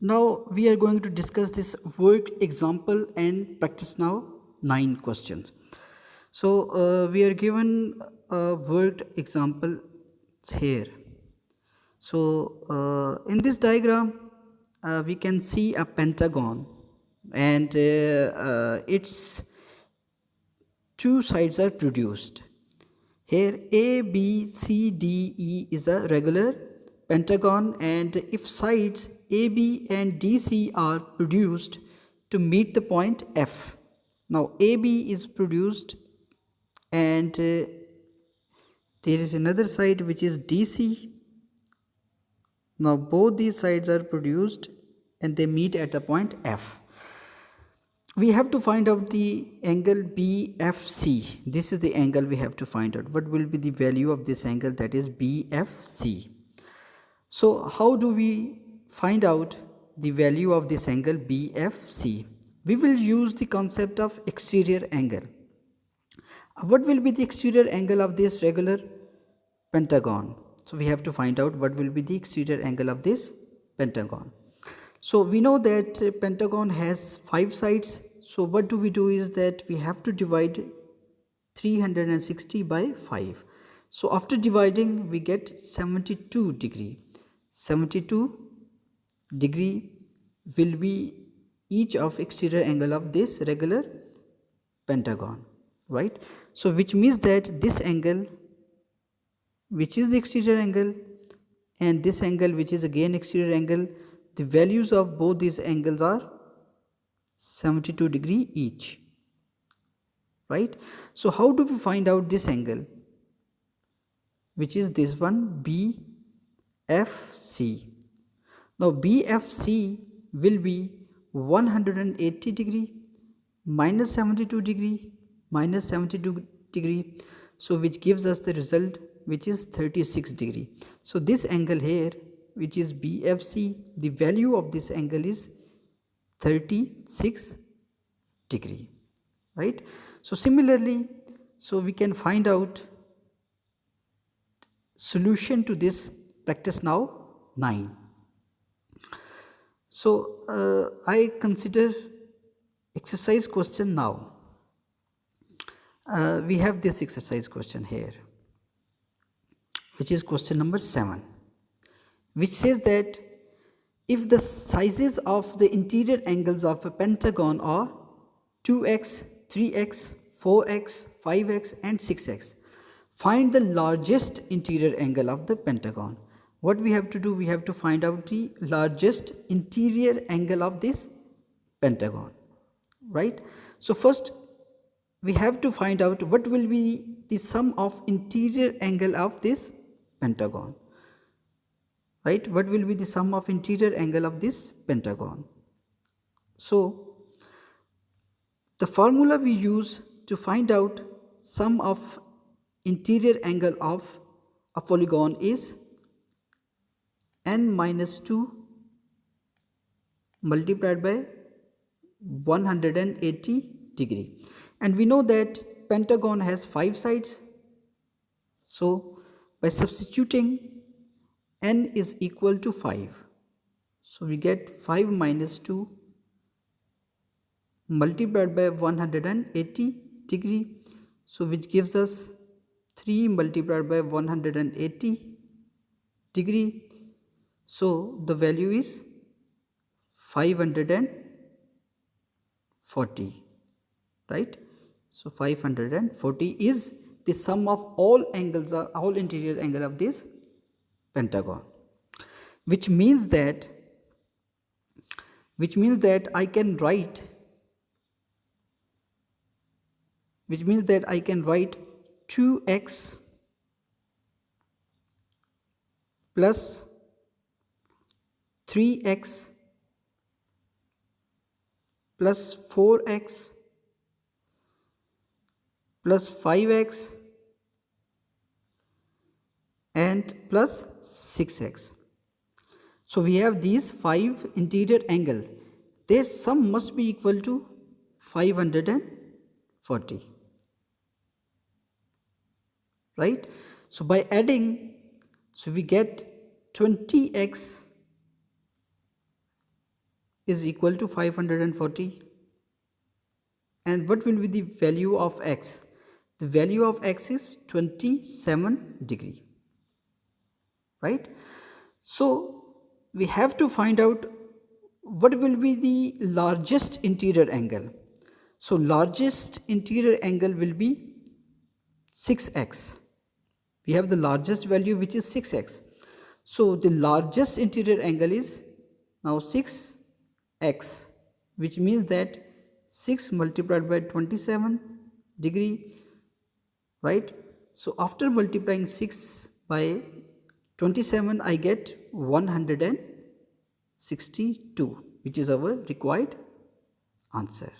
Now we are going to discuss this worked example and practice now 9 questions. So we are given a worked example here. So in this diagram we can see a pentagon, and its two sides are produced. Here A, B, C, D, E is a regular pentagon, and if sides AB and DC are produced to meet the point F. Now AB is produced, and there is another side which is DC. Now both these sides are produced and they meet at the point F. We have to find out the angle BFC. This is the angle we have to find out. What will be the value of this angle, that is BFC? So how do we find out the value of this angle BFC? We will use the concept of exterior angle. What will be the exterior angle of this regular pentagon? So we have to find out what will be the exterior angle of this pentagon. So we know that pentagon has 5 sides. So what do we do is that we have to divide 360 by 5. So after dividing we get 72 degree. 72 degree will be each of exterior angle of this regular pentagon, right? So which means that this angle, which is the exterior angle, and this angle which is again exterior angle, the values of both these angles are 72 degree each, right? So how do we find out this angle, which is this one BFC? Now BFC will be 180 degree minus 72 degree minus 72 degree, so which gives us the result which is 36 degree. So this angle here, which is BFC, the value of this angle is 36 degree, right? So similarly, so we can find out solution to this practice now 9. So I consider exercise question now. We have this exercise question here, which is question number 7, which says that if the sizes of the interior angles of a pentagon are 2x, 3x, 4x, 5x and 6x, find the largest interior angle of the pentagon. What we have to do, we have to find out the largest interior angle of this pentagon, right? So first we have to find out what will be the sum of interior angle of this pentagon, right? What will be the sum of interior angle of this pentagon? So the formula we use to find out sum of interior angle of a polygon is n minus 2 multiplied by 180 degree, and we know that pentagon has 5 sides. So by substituting n is equal to 5, so we get 5 minus 2 multiplied by 180 degree, so which gives us 3 multiplied by 180 degree. So the value is 540, right? So 540 is the sum of all angles, all interior angle of this pentagon, which means that I can write 2x plus 3x plus 4x plus 5x and plus 6x. So we have these 5 interior angle, their sum must be equal to 540, right? So by adding, so we get 20x is equal to 540. And what will be the value of x? The value of x is 27 degree, right? So we have to find out what will be the largest interior angle. So largest interior angle will be 6x. We have the largest value, which is 6x. So the largest interior angle is now 6x, which means that 6 multiplied by 27 degree, right? So after multiplying 6 by 27, I get 162, which is our required answer.